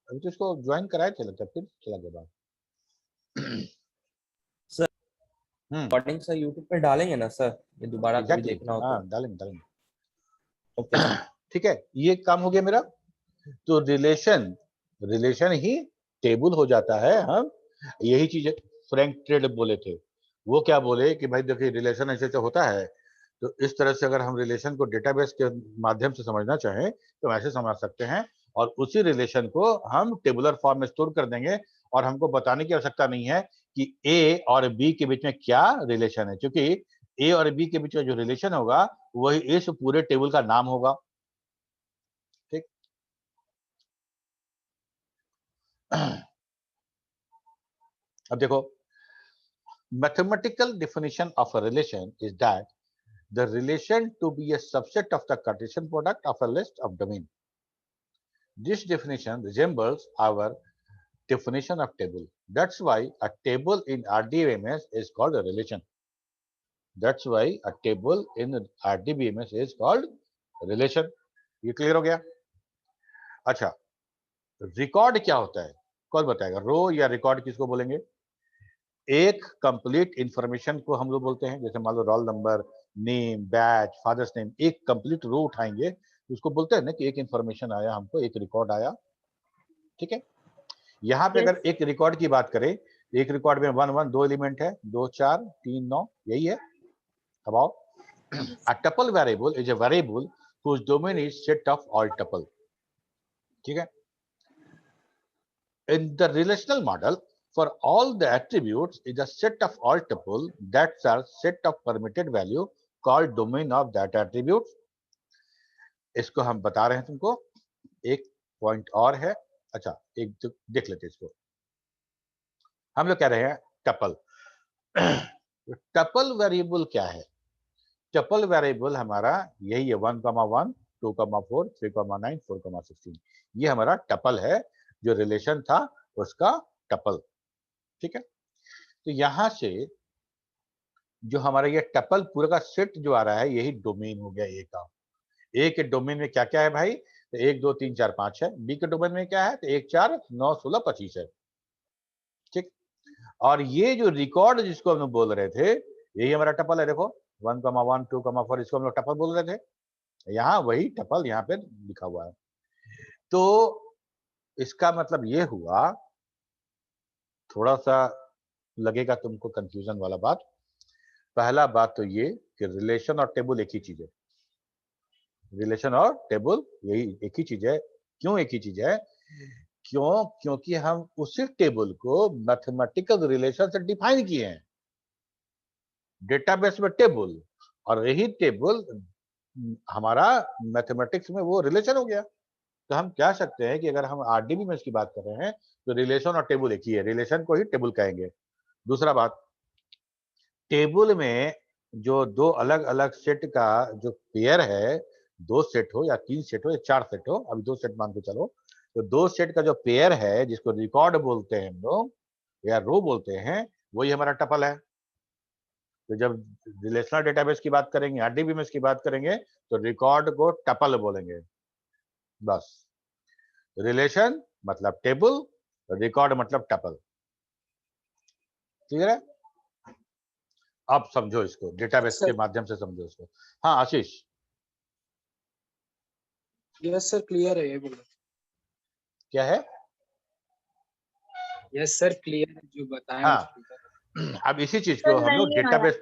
अभी तो इसको ज्वाइन कराए थे लगता है, फिर चला गया बाहर। सर रिकॉर्डिंग सर यूट्यूब पे डालेंगे ना सर, ये दोबारा कभी एग्जैक्टली, देखना हो हाँ तो? डालेंगे। Okay sir. ठीक है, ये काम हो गया मेरा। तो रिलेशन ही टेबल हो जाता है। हम यही चीज फ्रैंक ट्रेड बोले थे, वो क्या बोले कि भाई देखिए रिलेशन ऐसे ऐसे होता है, तो इस तरह से अगर हम रिलेशन को डेटाबेस के माध्यम से समझना चाहें तो ऐसे समझ सकते हैं और उसी रिलेशन को हम टेबुलर फॉर्म में स्टोर कर देंगे और हमको बताने की आवश्यकता नहीं है कि ए और बी के बीच में क्या रिलेशन है, क्योंकि ए और बी के बीच में जो रिलेशन होगा वही इस पूरे टेबल का नाम होगा, ठीक। अब देखो, mathematical definition of a relation is that the relation to be a subset of the Cartesian product of a list of domain. This definition resembles our definition of table. That's why a table in RDBMS is called a relation. That's why a table in RDBMS is called relation. ये clear हो गया? अच्छा, record क्या होता है? कौन बताएगा? रो या रिकॉर्ड किसको बोलेंगे? एक कंप्लीट इंफॉर्मेशन को हम लोग बोलते हैं, जैसे मान लो roll number, name, batch, father's name, एक कंप्लीट रो उठाएंगे, उसको बोलते हैं ना कि एक इंफॉर्मेशन आया हमको, एक रिकॉर्ड आया, ठीक है? यहाँ पे अगर एक रिकॉर्ड की बात करें, एक रिकॉर्ड में 1 1 2 एलिमेंट है, 2 4 3 9, यही है। अब आओ, a tuple variable is a variable whose domain is set of all tuple, ठीक है? In the relational model, for all the attributes is a set of all tuple that are set of permitted value called domain of that attribute. इसको हम बता रहे हैं तुमको, एक point और है। अच्छा, एक देख लेते इसको। हम लोग कह रहे हैं टपल। टपल वेरिएबल क्या है? टपल वेरिएबल हमारा यही है, 1, 1, 2, 4, 3, 9, 4, 16। ये हमारा टपल है, जो रिलेशन था उसका टपल, ठीक है? तो यहां से जो हमारा ये टपल पूरा का सेट जो आ रहा है, यही डोमेन हो गया ए का। ए के डोमेन में क्या क्या है भाई? तो 1 2 3 4 5 है। बी के डोमेन में क्या है? तो 1 4 9 16 25 है, ठीक? और ये जो रिकॉर्ड जिसको हम लोग बोल रहे थे, यही हमारा टपल है। देखो 1, 1, 2, 4, इसको हम लोग टपल बोल रहे थे। यहाँ वही टपल यहाँ पे लिखा हुआ है। तो इसका मतलब ये हुआ, थोड़ा सा लगेगा तुमको कंफ्यूजन वाला बात। पहला बात तो ये कि रिलेशन और टेबल एक ही चीज है। रिलेशन और टेबल यही एक ही चीज है। क्यों एक ही चीज है? क्योंकि हम उसी टेबल को मैथमेटिकल रिलेशन से डिफाइन किए हैं, डेटाबेस में टेबल, और यही टेबल हमारा मैथमेटिक्स में वो रिलेशन हो गया। तो हम कह सकते हैं कि अगर हम आरडीबी में इसकी बात कर रहे हैं तो रिलेशन और टेबल एक ही है, रिलेशन को ही टेबल कहेंगे। दूसरा बात, टेबल में जो दो अलग अलग सेट का जो पेयर है, 2 सेट हो या 3 सेट हो या 4 सेट हो, अभी 2 सेट मान के चलो, तो 2 सेट का जो पेयर है, जिसको रिकॉर्ड बोलते हैं हम लोग या रो बोलते हैं, वही हमारा टपल है। तो जब रिलेशनल डेटाबेस की बात करेंगे, आरडीबीएमएस की बात करेंगे, तो रिकॉर्ड को टपल बोलेंगे, बस। रिलेशन मतलब टेबल, रिकॉर्ड मतलब टपल। क्लियर है? अब समझो इसको, डेटाबेस के माध्यम से समझो इसको। हाँ आशीष। यस सर, क्लियर है ये बोलो। क्या है? यस सर, क्लियर है जो बताएं हाँ, उसको। अब इसी चीज सर को हम लोग नहीं आ रहा डेटाबेस।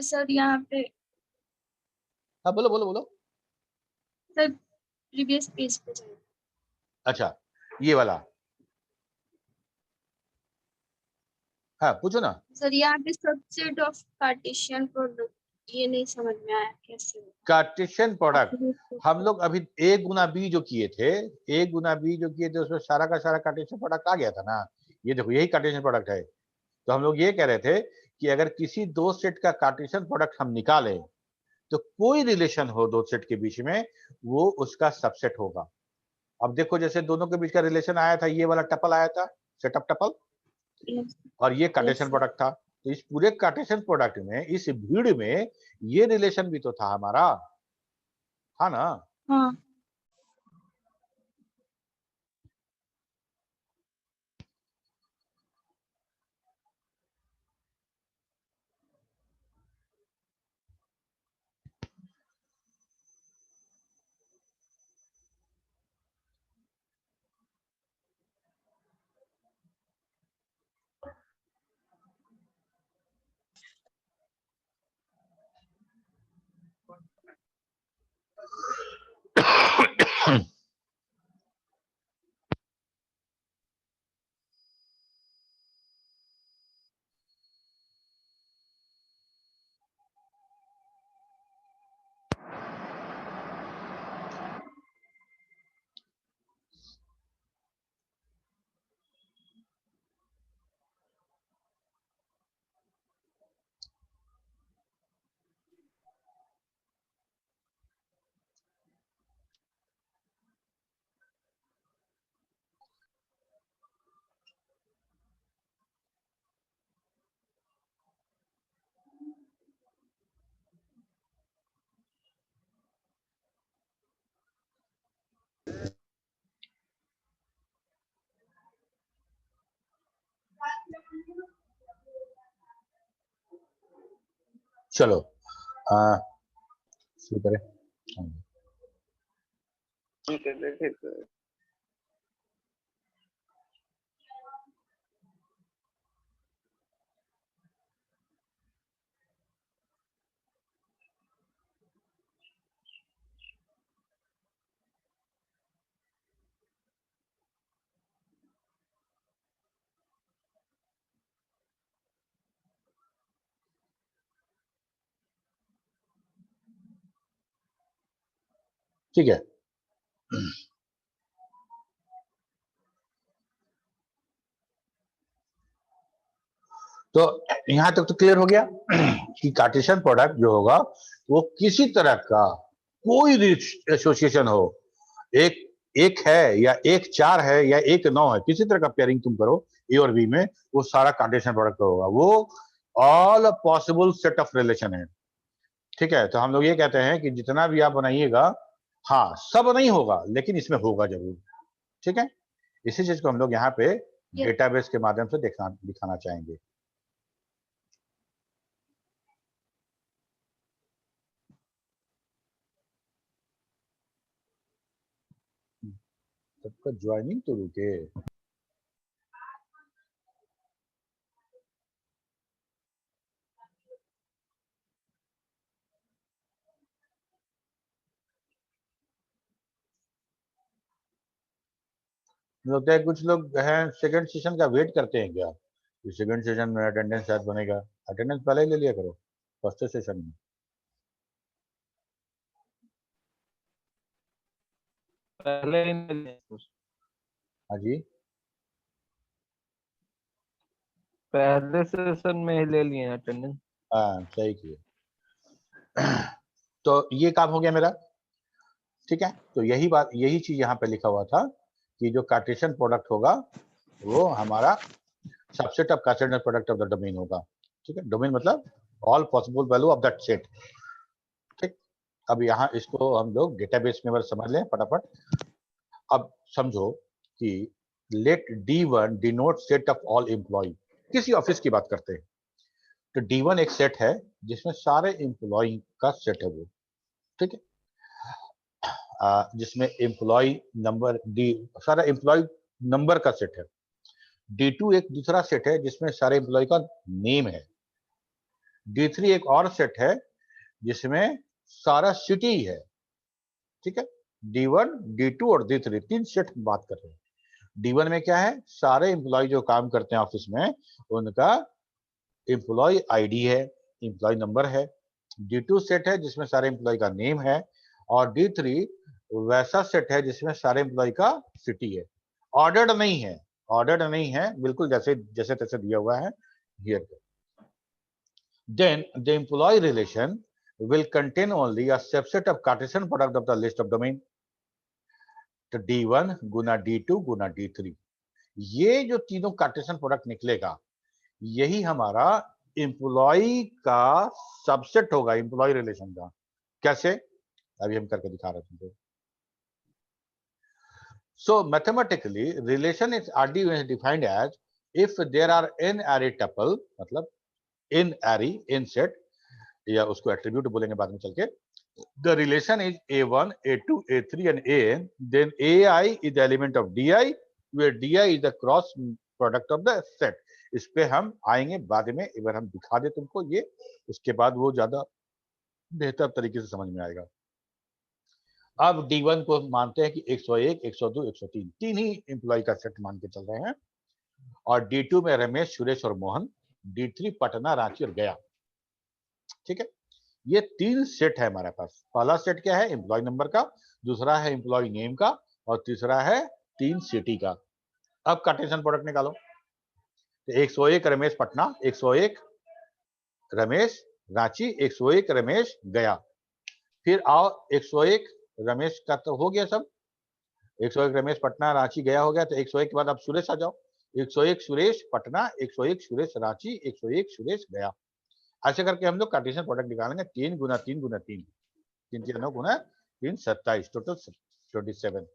सर यहाँ पे। हाँ बोलो बोलो बोलो। सर प्रीवियस पेज पे जाइए। अच्छा, ये वाला, हाँ पूछो ना। सर यहाँ पे सबसेट ऑफ कार्टेशियन प्रोडक्ट, ये नहीं समझ में आया कैसे होगा। कार्टेशियन प्रोडक्ट हम लोग अभी ए गुना बी जो किए थे, ए गुना बी जो किए थे, उसमें सारा का सारा कार्टेशियन प्रोडक्ट आ गया था ना। ये देखो, यही कार्टेशियन प्रोडक्ट है। तो हम लोग ये कह रहे थे कि अगर किसी दो सेट का कार्टेशियन प्रोडक्ट हम निकालें, तो कोई रिलेशन हो दो सेट के बीच में, वो उसका सबसेट होगा। अब देखो, जैसे दोनों के बीच का रिलेशन आया था, ये वाला टपल आया था, सेट ऑफ टपल, और ये कार्टेशियन प्रोडक्ट था। तो इस पूरे कार्टेशियन प्रोडक्ट में, इस भीड़ में, ये रिलेशन भी तो था हमारा, था ना? हाँ चलो शुरू करें। ठीक है, देखिए तो ठीक है, तो यहां तक तो क्लियर हो गया कि कार्टेशियन प्रोडक्ट जो होगा वो किसी तरह का कोई भी एसोसिएशन हो, एक एक है या एक चार है या एक नौ है, किसी तरह का पेयरिंग तुम करो ए और बी में, वो सारा कार्टेशियन प्रोडक्ट होगा। वो all possible set of relation है। ठीक है, तो हम लोग ये कहते हैं कि जितना भी आप बनाइएगा, हाँ सब नहीं होगा लेकिन इसमें होगा जरूर। ठीक है, इसी चीज को हम लोग यहाँ पे डेटाबेस के माध्यम से दिखाना चाहेंगे। सबका ज्वाइनिंग तो रुके। लगता है कुछ लोग हैं सेकंड सेशन का वेट करते हैं क्या, सेकंड सेशन में अटेंडेंस शायद बनेगा। अटेंडेंस पहले ही ले लिया करो फर्स्ट सेशन में। पहले ही नहीं लिया। हाँ जी, पहले सेशन में ही ले लिए अटेंडेंस। हाँ सही किए। तो ये काम हो गया मेरा। ठीक है, तो यही चीज यहाँ पे लिखा हुआ था कि जो कार्टेशियन प्रोडक्ट होगा वो हमारा subset of Cartesian product of the domain होगा। ठीक है, डोमेन मतलब all possible value of that set. ठीक, अब यहाँ इसको हम लोग डेटाबेस में समझ लें फटाफट। अब समझो कि let D1 denote set of all employee. किसी ऑफिस की बात करते हैं तो D1 एक सेट है जिसमें सारे एम्प्लॉय का सेट है वो। ठीक है, जिसमें एम्प्लॉय नंबर सारा एम्प्लॉय नंबर का सेट है। D2 एक दूसरा सेट है जिसमें सारे एम्प्लॉय का नेम है। D3 एक और सेट है जिसमें सारा सिटी है। ठीक है, D1, D2 और D3 तीन सेट बात कर रहे हैं। D1 में क्या है, सारे एम्प्लॉय जो काम करते हैं ऑफिस में उनका एम्प्लॉय आईडी है, एम्प्लॉय नंबर है। D2 सेट है जिसमें सारे एम्प्लॉय का नेम है, और D3 वैसा सेट है जिसमें सारे एम्प्लॉय का सिटी है। ऑर्डर्ड नहीं है, ऑर्डर्ड नहीं है, बिल्कुल जैसे जैसे तैसे दिया हुआ है here. Then the employee relation will contain only a subset of Cartesian product of the list of domain. तो D1 गुना D2 गुना D3, ये जो तीनों कार्टेशियन प्रोडक्ट निकलेगा यही हमारा एम्प्लॉय का सबसेट होगा, एम्प्लॉय रिलेशन का। कैसे, अभी हम करके दिखा रहे थे। So mathematically relation is RD is defined as if there are n array tuple, मतलब n array n set, या उसको एट्रीब्यूट बोलेंगे बाद में चल के। The relation is A1, A2, A3 and AN. Then AI is the element of DI, where DI is the cross product of the set. इस पे हम आएंगे बाद में, एक बार हम दिखा दे तुमको ये, उसके बाद वो ज्यादा बेहतर तरीके से समझ में आएगा। अब D1 को मानते हैं कि 101, 102, 103 तीन ही एम्प्लॉय का सेट मान के चल रहे हैं, और D2 में रमेश, सुरेश और मोहन, D3 पटना, रांची और गया। ठीक है, ये तीन सेट है हमारे पास। पहला सेट क्या है, एम्प्लॉय नंबर का, दूसरा है एम्प्लॉय नेम का, और तीसरा है तीन सिटी का। अब कार्टेशियन प्रोडक्ट निकालो। तो 101 रमेश पटना, 101 रमेश रांची, 101 रमेश गया। फिर आओ 101 रमेश का तो हो गया सब, 101 रमेश पटना रांची गया हो गया। तो 101 के बाद अब सुरेश आ जाओ, 101 सुरेश पटना, 101 सुरेश रांची, 101 सुरेश गया। ऐसे करके हम लोग कार्टेशियन प्रोडक्ट निकालेंगे। 3 गुना 3 गुना 3, 3 3 9 गुना 3 27, टोटल 27।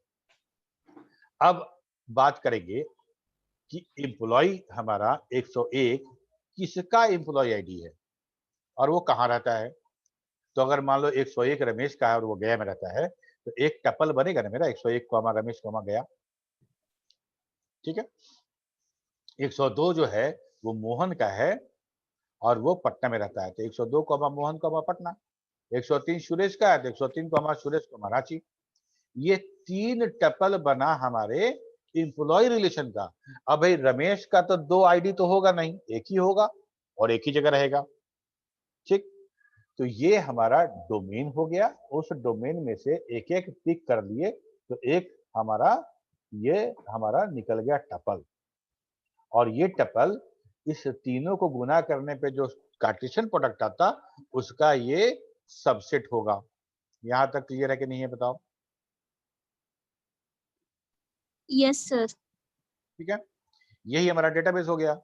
अब बात करेंगे कि एम्प्लॉय हमारा 101 किसका एम्प्लॉय आईडी है। और वो कहाँ रहता है। तो अगर मान लो 101 रमेश का है और वो गया में रहता है, तो एक टपल बनेगा ना मेरा 101 कॉमा रमेश कॉमा गया, ठीक है। 102 जो है वो मोहन का है और वो पटना में रहता है, तो 102 कॉमा मोहन कॉमा पटना। 103 सुरेश का है, तो 103 कॉमा सुरेश कॉमा रांची। ये 3 टपल बना हमारे इंप्लॉय रिलेशन का। अब भाई रमेश का तो 2 आईडी तो होगा नहीं, एक ही होगा और एक ही जगह रहेगा, ठीक। तो ये हमारा डोमेन हो गया। उस डोमेन में से एक एक पिक कर लिए, तो एक हमारा ये हमारा निकल गया टपल। और ये टपल इस तीनों को गुना करने पे जो कार्टेशियन प्रोडक्ट आता उसका ये सबसेट होगा। यहां तक क्लियर है कि नहीं है बताओ। Yes sir. ठीक है, यही हमारा डेटाबेस हो गया।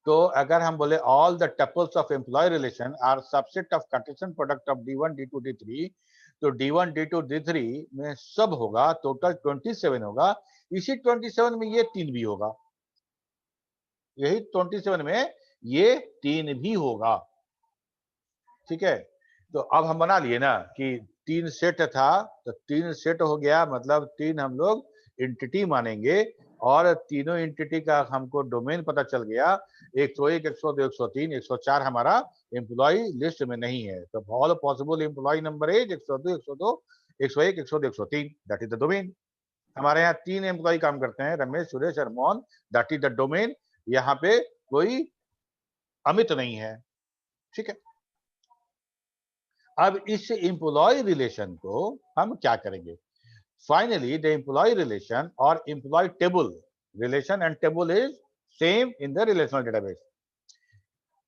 तो अगर हम बोले all the tuples of employee relation R subset of Cartesian product of D1 D2 D3, तो D1 D2 D3 में सब होगा, टोटल 27 होगा। इसी 27 में ये 3 भी होगा, यही 27 में ये 3 भी होगा, ठीक है। तो अब हम बना लिए ना कि 3 सेट था, तो 3 सेट हो गया, मतलब 3 हम लोग एंटिटी मानेंगे और तीनों एंटिटी का हमको डोमेन पता चल गया। 101 102 103 104 हमारा एम्प्लॉय लिस्ट में नहीं है, तो all possible employee number is 102 102 101 102 103, that is the domain. हमारे यहाँ 3 एम्प्लॉय काम करते हैं, रमेश सुरेश और Mohan, that is the domain. यहाँ पे कोई अमित नहीं है, ठीक है। अब इस एम्प्लॉय रिलेशन को हम क्या करेंगे। फाइनली द एम्प्लॉय रिलेशन और employee table relation and table is same in the relational database.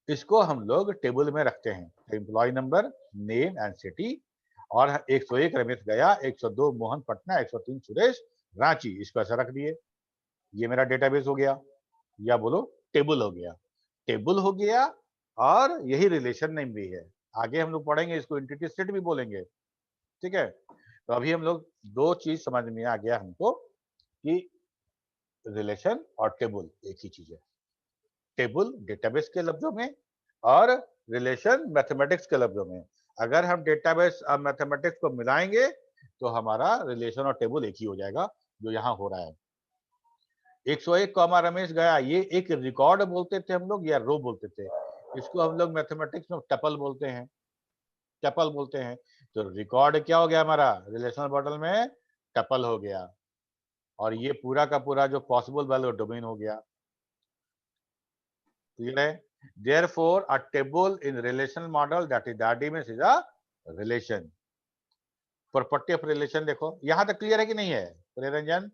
इसको हम लोग टेबल में रखते हैं, employee number, name and city. और 101 रमेश गया, 102 मोहन पटना, 103 सुरेश रांची, इसको ऐसा रख दिए। ये मेरा डेटाबेस हो गया, या बोलो टेबल हो गया। टेबल हो गया और यही रिलेशन नेम भी है। आगे हम लोग पढ़ेंगे इसको एंटिटी सेट भी बोलेंगे, ठीक है। तो अभी हम लोग 2 चीज समझ में आ गया हमको कि रिलेशन और टेबल एक ही चीज है। टेबल डेटाबेस के लफ्जों में और रिलेशन मैथमेटिक्स के लफ्जों में। अगर हम डेटाबेस और मैथमेटिक्स को मिलाएंगे तो हमारा रिलेशन और टेबल एक ही हो जाएगा, जो यहाँ हो रहा है। 101 कॉमा रमेश गया, ये एक रिकॉर्ड बोलते थे हम लोग या रो बोलते थे। इसको हम लोग मैथमेटिक्स में टपल बोलते हैं, टपल बोलते हैं। तो रिकॉर्ड क्या हो गया हमारा रिलेशनल मॉडल में, टपल हो गया। और ये पूरा का पूरा जो पॉसिबल वैल्यू डोमेन हो गया, क्लियर है। Therefore, a table in relational model that is the RDMS is a relation. Property of relation देखो, यहां तक क्लियर है कि नहीं है प्रियरंजन।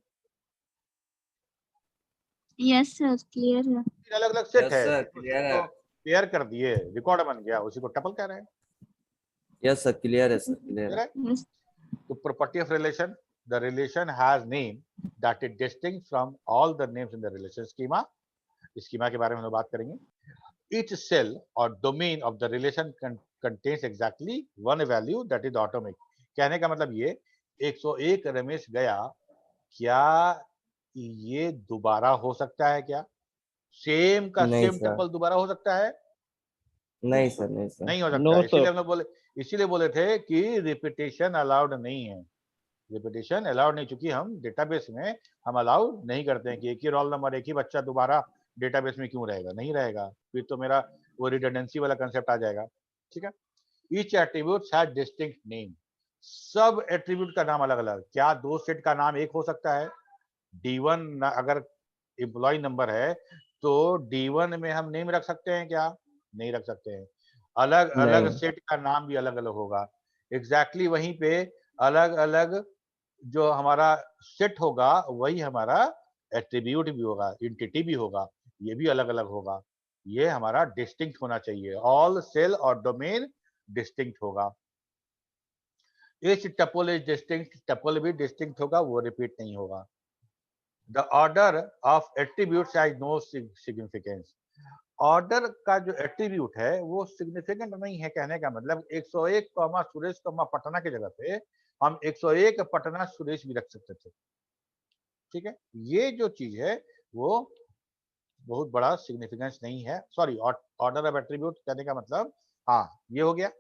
यस सर क्लियर है। अलग अलग सेट यस है, सर क्लियर है। पेयर कर दिए, रिकॉर्ड बन गया, उसी को टपल कह रहे हैं, यस सर क्लियर है सर, क्लियर क्लियर है। है। यस तो property of relation, the relation has name that is distinct from all the names in the relation schema. Schema के बारे में हम लोग बात करेंगे। Each cell or domain of the relation contains exactly one value that is atomic. कहने का मतलब ये 101 रमेश गया, क्या ये दोबारा हो सकता है क्या? सेम का नहीं सेम सर, टपल दोबारा हो सकता है? नहीं सर, नहीं सर। नहीं हो सकता नो है। इसीलिए सर। हम लोग बोले, इसीलिए बोले थे कि रिपीटेशन अलाउड नहीं है। रिपीटेशन अलाउड नहीं, चूंकि हम डेटाबेस में हम अलाउ नहीं करते हैं कि एक ही रोल नंबर एक ही बच्चा दोबारा डेटाबेस में क्यों रहेगा, नहीं रहेगा, फिर तो मेरा वो रिडंडेंसी वाला कंसेप्ट आ जाएगा, ठीक है। Each attribute has distinct name, सब एट्रीब्यूट का नाम अलग अलग। क्या 2 सेट का नाम एक हो सकता है? D1 अगर एम्प्लॉय नंबर है तो D1 में हम नेम रख सकते हैं क्या? नहीं रख सकते हैं। अलग अलग नहीं। सेट का नाम भी अलग अलग होगा। एग्जैक्टली वहीं पे अलग अलग जो हमारा सेट होगा वही हमारा एट्रीब्यूट भी होगा, एंटिटी भी होगा, ये भी अलग अलग होगा। ये हमारा डिस्टिंक्ट होना चाहिए, ऑल सेल और डोमेन डिस्टिंक्ट होगा। Each tuple is distinct, tuple भी डिस्टिंक्ट होगा, वो रिपीट नहीं होगा। The order of attributes has no significance, order का जो एट्रीब्यूट है वो सिग्निफिकेंट नहीं है। कहने का मतलब 101 कॉमा सुरेश कॉमा पटना की जगह पे हम 101 पटना सुरेश भी रख सकते थे, ठीक है। ये जो चीज है वो बहुत बड़ा सिग्निफिकेंस नहीं है। सॉरी, ऑर्डर ऑफ एट्रीब्यूट कहने का मतलब हाँ ये हो गया।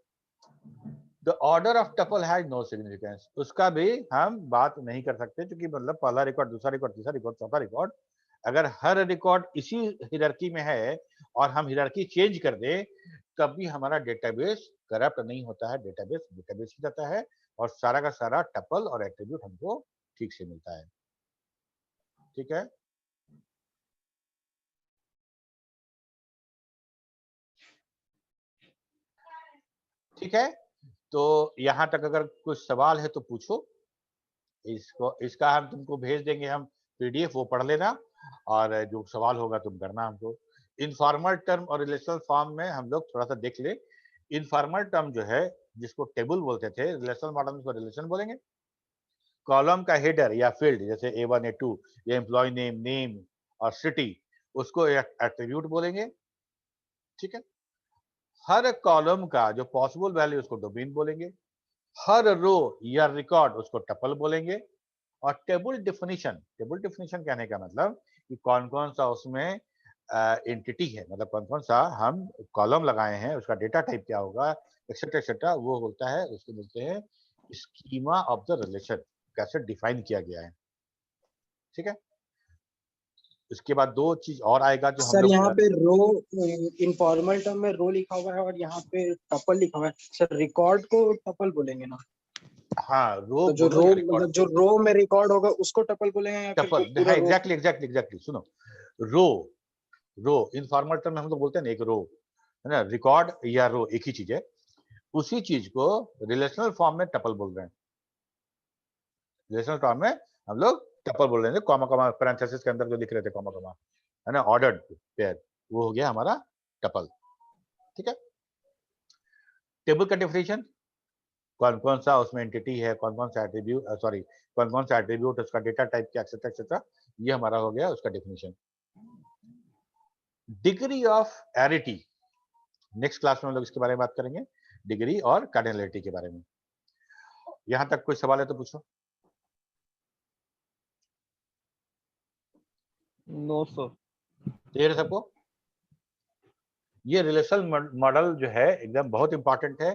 The order of tuple has no significance, उसका भी हम बात नहीं कर सकते, क्योंकि मतलब पहला रिकॉर्ड, दूसरा रिकॉर्ड, तीसरा रिकॉर्ड, चौथा रिकॉर्ड, अगर हर रिकॉर्ड इसी हियरार्की में है और हम हियरार्की चेंज कर दें तब भी हमारा डेटाबेस करप्ट नहीं होता है, डेटाबेस डेटाबेस ही रहता है और सारा का सारा टपल और एट्रीब्यूट हमको ठीक से मिलता है। ठीक है, ठीक है। तो यहां तक अगर कुछ सवाल है तो पूछो, इसका हम तुमको भेज देंगे, हम पीडीएफ, वो पढ़ लेना और जो सवाल होगा तुम करना हमको। इनफॉर्मल टर्म और रिलेशनल फॉर्म में हम लोग थोड़ा सा देख ले। इनफॉर्मल टर्म जो है जिसको टेबल बोलते थे, रिलेशनल मॉडल में रिलेशन बोलेंगे। कॉलम का हेडर या फील्ड जैसे A1 A2 या एम्प्लॉय नेम, नेम और सिटी, उसको एट्रीब्यूट बोलेंगे। ठीक है, हर कॉलम का जो पॉसिबल वैल्यू उसको डोमेन बोलेंगे, हर रो या रिकॉर्ड उसको टपल बोलेंगे। और टेबल डेफिनेशन कहने का मतलब कि कौन कौन सा उसमें एंटिटी है, मतलब कौन कौन सा हम कॉलम लगाए हैं, उसका डेटा टाइप क्या होगा, एक्सेट्रा एक्सेट्रा, वो होता है, उसको बोलते हैं स्कीमा ऑफ द रिलेशन, कैसे डिफाइन किया गया है। ठीक है, इसके बाद दो चीज और आएगा जो हम सर लोग यहाँ पे रो, इनफॉर्मल टर्म में रो लिखा हुआ है और यहाँ पे टपल लिखा हुआ है। सर रिकॉर्ड को टपल बोलेंगे ना? हाँ, रो तो जो बोलो रो या रिकॉर्ड, मतलब जो रो में रिकॉर्ड होगा उसको टपल बोलेंगे या फिर टपल, पूरा हाँ रो? एग्जैक्टली एग्जैक्टली एग्जैक्टली एग्जैक्टली, सुनो, रो इनफॉर्मल टर्म में हम लोग बोलते हैं ना, एक रो है ना, रिकॉर्ड या रो एक ही चीज है, उसी चीज को रिलेशनल फॉर्म में टपल बोल रहे हैं। रिलेशनल फॉर्म में हम लोग टपल बोल रहे हैं, कॉमा कॉमा पैरेंथेसिस के अंदर जो लिख रहे थे कॉमा कॉमा, है ना, ऑर्डर्ड पेयर, वो हो गया हमारा टपल। ठीक है, टेबल का डेफिनेशन, कौन कौन सा उसमें एंटिटी है, कौन कौन सा एट्रीब्यूट, सॉरी कौन कौन सा एट्रीब्यूट, उसका डेटा टाइप क्या, एक्सेट्रा एक्सेट्रा, ये हमारा हो गया उसका definition. Degree of arity, next class में हम लोग इसके बारे में बात करेंगे, डिग्री और कार्डिनलिटी के बारे में। यहां तक कोई सवाल है तो पूछो। No sir. क्लियर है सबको? ये रिलेशनल मॉडल जो है एकदम बहुत इंपॉर्टेंट है,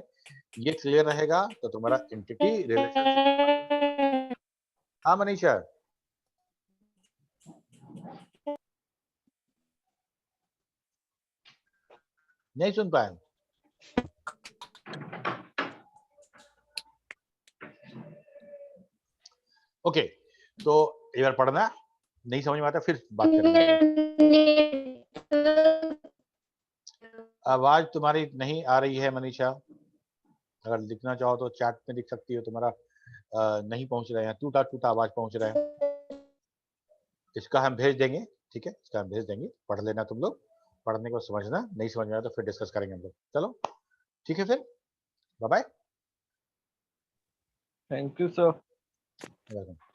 ये क्लियर रहेगा तो तुम्हारा एंटिटी रिलेशनशिप। हाँ मनीषा, नहीं सुन पाए? ओके, तो एक बार पढ़ना, नहीं समझ में आता फिर बात करेंगे। आवाज तुम्हारी नहीं आ रही है मनीषा, अगर लिखना चाहो तो चैट में लिख सकती हो, तुम्हारा नहीं पहुंच रहे हैं, टूटा टूटा आवाज पहुंच रहा है। इसका हम भेज देंगे, ठीक है, इसका हम भेज देंगे, पढ़ लेना तुम लोग, पढ़ने को समझना, नहीं समझ में आया तो फिर डिस्कस करेंगे हम लोग। चलो ठीक है, फिर bye bye. Thank you sir. Welcome.